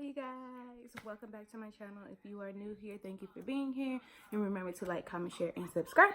Hey guys, welcome back to my channel. If you are new here, thank you for being here, and remember to like, comment, share, and subscribe.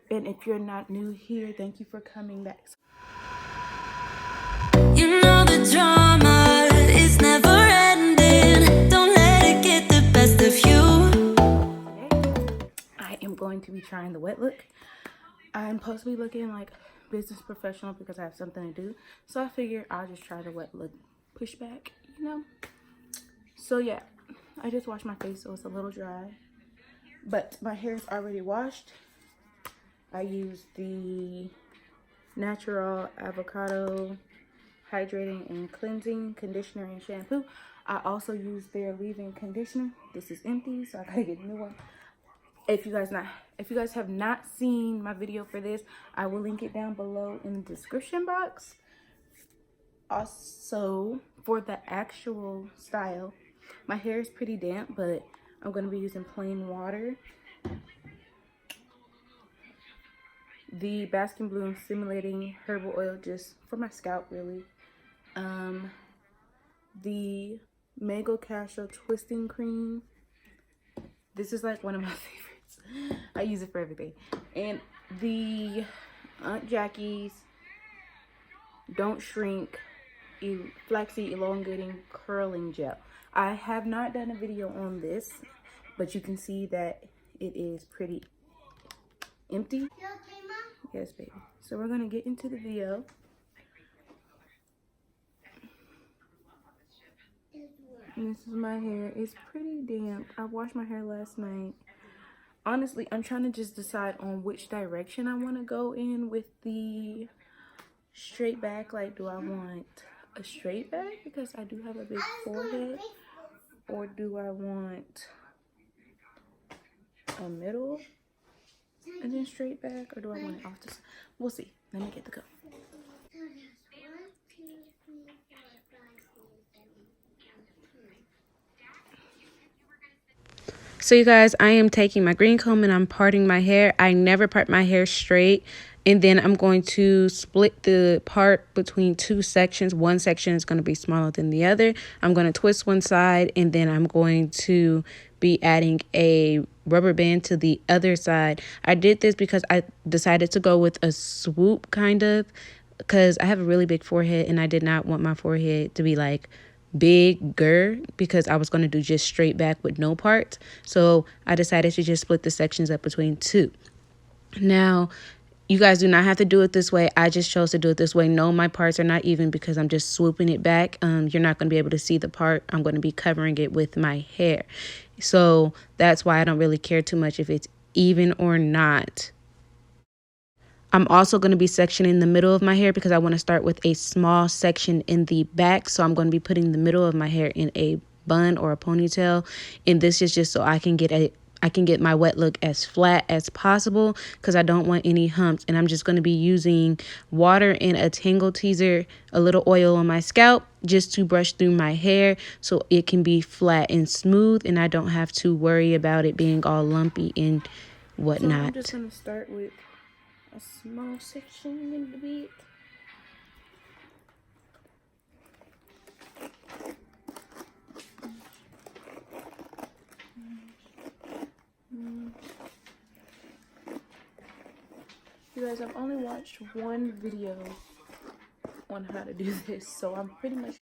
And if you're not new here, thank you for coming back. You know the drama is never ending. Don't let it get the best of you. Today, I am going to be trying the wet look. I'm supposed to be looking like business professional because I have something to do. So I figured I'll just try the wet look pushback, you know. So yeah, I just washed my face, so it's a little dry. But my hair is already washed. I used the Natural Avocado Hydrating and Cleansing Conditioner and Shampoo. I also used their leave-in conditioner. This is empty, so I gotta get a new one. If you guys have not seen my video for this, I will link it down below in the description box. Also, for the actual style, my hair is pretty damp, but I'm gonna be using plain water. The Bask and Bloom Stimulating Herbal Oil, just for my scalp, really. The Mango Cashew Twisting Cream. This is like one of my favorites. I use it for everything. And the Aunt Jackie's Don't Shrink Flaxseed Elongating Curling Gel. I have not done a video on this, but you can see that it is pretty empty. You okay, Mom? Yes, baby. So we're gonna get into the video. And this is my hair. It's pretty damp. I washed my hair last night. Honestly, I'm trying to just decide on which direction I want to go in with the straight back. Like, do I want a straight back because I do have a big forehead? Or do I want a middle and then straight back? Or do I want it off the side? We'll see. Let me get the go. So you guys, I am taking my green comb and I'm parting my hair. I never part my hair straight. And then I'm going to split the part between two sections. One section is going to be smaller than the other. I'm going to twist one side, and then I'm going to be adding a rubber band to the other side. I did this because I decided to go with a swoop kind of, because I have a really big forehead and I did not want my forehead to be like bigger because I was going to do just straight back with no parts. So I decided to just split the sections up between two. Now, you guys do not have to do it this way. I just chose to do it this way. No, my parts are not even because I'm just swooping it back. You're not going to be able to see the part. I'm going to be covering it with my hair. So that's why I don't really care too much if it's even or not. I'm also going to be sectioning the middle of my hair because I want to start with a small section in the back. So I'm going to be putting the middle of my hair in a bun or a ponytail. And this is just so I can get my wet look as flat as possible because I don't want any humps. And I'm just going to be using water and a Tangle Teaser, a little oil on my scalp just to brush through my hair so it can be flat and smooth and I don't have to worry about it being all lumpy and whatnot. So I'm just going to start with a small section in the back. You guys, I've only watched one video on how to do this, so I'm pretty much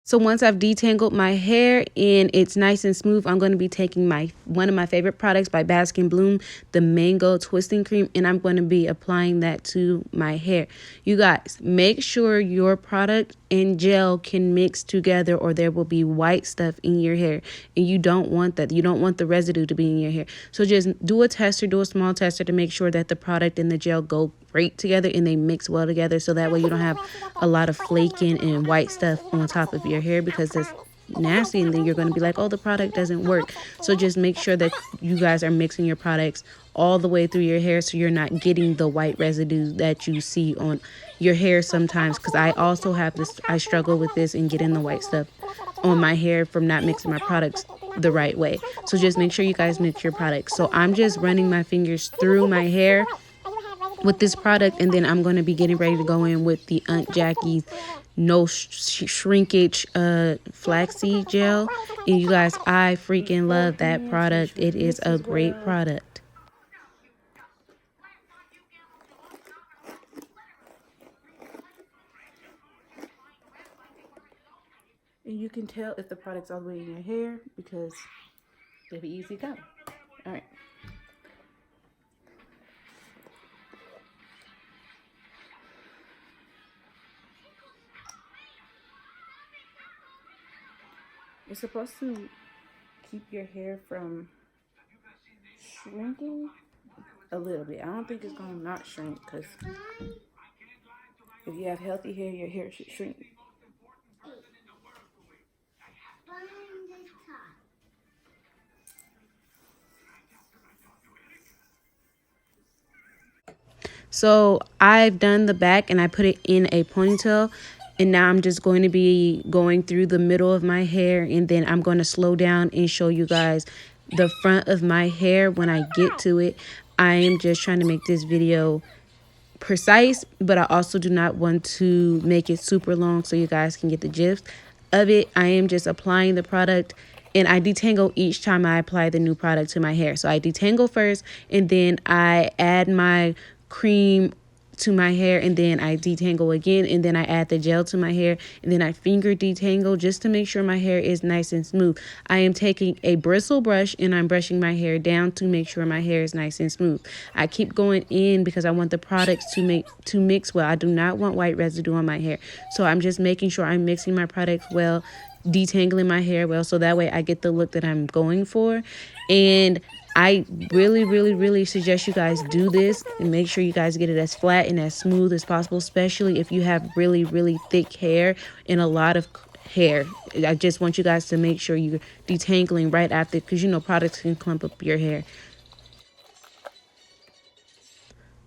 So once I've detangled my hair and it's nice and smooth, I'm going to be taking one of my favorite products by Bask and Bloom, the Mango Twisting Cream, and I'm going to be applying that to my hair. You guys, make sure your product and gel can mix together or there will be white stuff in your hair, and you don't want that. You don't want the residue to be in your hair. So just do a small tester to make sure that the product and the gel go great together and they mix well together, so that way you don't have a lot of flaking and white stuff on top of your hair, because nasty, and then you're going to be like, oh, the product doesn't work. So just make sure that you guys are mixing your products all the way through your hair, so you're not getting the white residue that you see on your hair sometimes, because I also have this, I struggle with this and getting the white stuff on my hair from not mixing my products the right way. So just make sure you guys mix your products. So I'm just running my fingers through my hair with this product, and then I'm going to be getting ready to go in with the Aunt Jackie's no shrinkage flaxseed gel. And you guys, I freaking love that product. It is a great product. And you can tell if the product's all the way in your hair because it'll be easy to go. All right. It's supposed to keep your hair from shrinking a little bit. I don't think it's going to not shrink, because if you have healthy hair, your hair should shrink. So I've done the back and I put it in a ponytail. And now I'm just going to be going through the middle of my hair, and then I'm going to slow down and show you guys the front of my hair when I get to it. I am just trying to make this video precise, but I also do not want to make it super long so you guys can get the gist of it. I am just applying the product, and I detangle each time I apply the new product to my hair. So I detangle first, and then I add my cream to my hair, and then I detangle again, and then I add the gel to my hair, and then I finger detangle just to make sure my hair is nice and smooth. I am taking a bristle brush and I'm brushing my hair down to make sure my hair is nice and smooth. I keep going in because I want the products to mix well. I do not want white residue on my hair. So I'm just making sure I'm mixing my products well, detangling my hair well, so that way I get the look that I'm going for. And I really suggest you guys do this and make sure you guys get it as flat and as smooth as possible, especially if you have really thick hair and a lot of hair. I just want you guys to make sure you're detangling right after, because you know products can clump up your hair.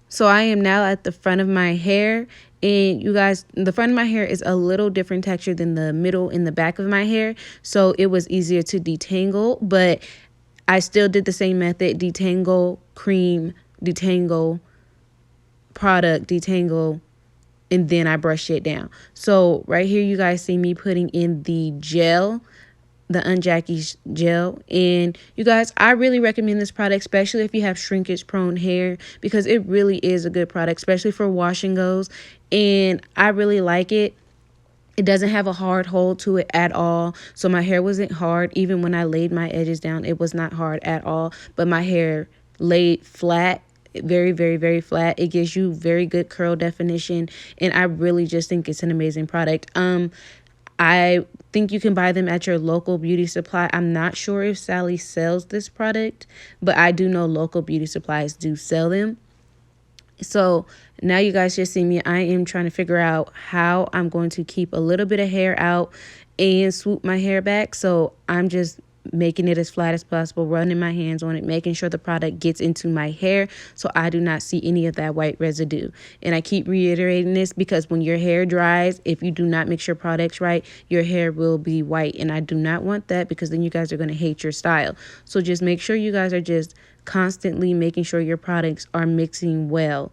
So I am now at the front of my hair, and you guys, the front of my hair is a little different texture than the middle and the back of my hair, so it was easier to detangle, but I still did the same method: detangle, cream, detangle, product, detangle, and then I brush it down. So right here you guys see me putting in the gel, the Aunt Jackie's gel. And you guys, I really recommend this product, especially if you have shrinkage prone hair, because it really is a good product, especially for wash and goes. And I really like it. It doesn't have a hard hold to it at all. So my hair wasn't hard. Even when I laid my edges down, it was not hard at all. But my hair laid flat, very flat. It gives you very good curl definition. And I really just think it's an amazing product. I think you can buy them at your local beauty supply. I'm not sure if Sally sells this product, but I do know local beauty supplies do sell them. So now you guys just see me. I am trying to figure out how I'm going to keep a little bit of hair out and swoop my hair back. So I'm just making it as flat as possible, running my hands on it, making sure the product gets into my hair so I do not see any of that white residue. And I keep reiterating this because when your hair dries, if you do not mix your products right, your hair will be white. And I do not want that, because then you guys are going to hate your style. So just make sure you guys are just constantly making sure your products are mixing well.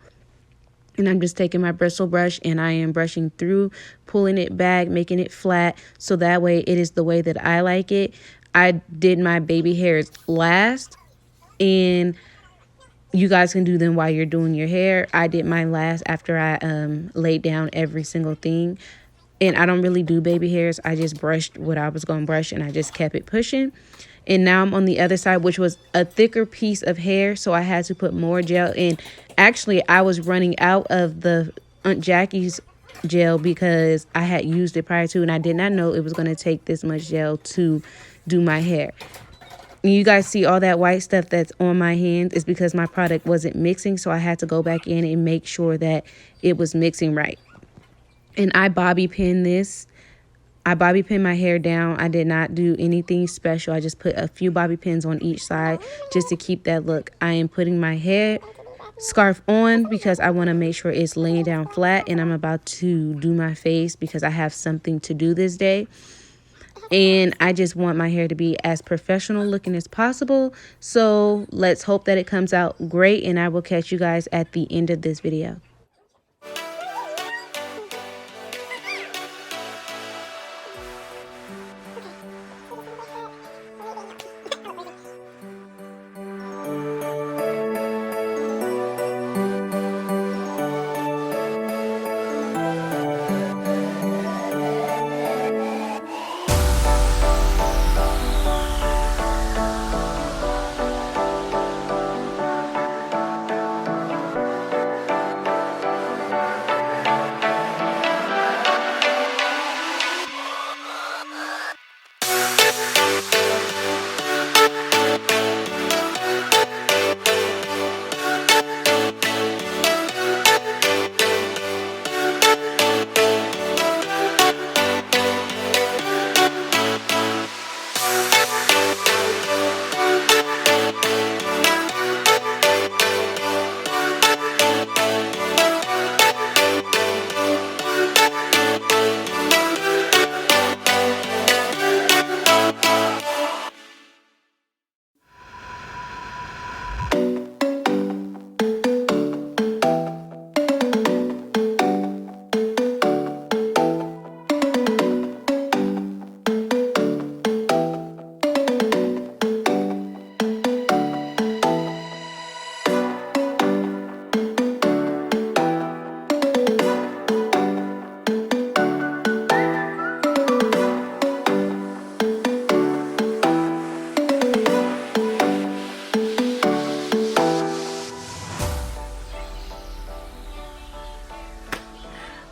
And I'm just taking my bristle brush and I am brushing through, pulling it back, making it flat, so that way it is the way that I like it. I did my baby hairs last, and you guys can do them while you're doing your hair. I did mine last after I laid down every single thing. And I don't really do baby hairs. I just brushed what I was going to brush and I just kept it pushing. And now I'm on the other side, which was a thicker piece of hair, so I had to put more gel in. Actually, I was running out of the Aunt Jackie's gel because I had used it prior to, and I did not know it was going to take this much gel to do my hair. And you guys see all that white stuff that's on my hands is because my product wasn't mixing, so I had to go back in and make sure that it was mixing right. And I bobby pin this I bobby pin my hair down. I did not do anything special. I just put a few bobby pins on each side just to keep that look. I am putting my hair scarf on because I want to make sure it's laying down flat, and I'm about to do my face because I have something to do this day. And I just want my hair to be as professional looking as possible. So let's hope that it comes out great, and I will catch you guys at the end of this video.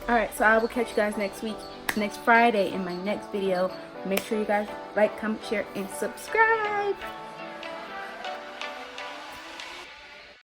Alright, so I will catch you guys next Friday in my next video. Make sure you guys like, comment, share, and subscribe.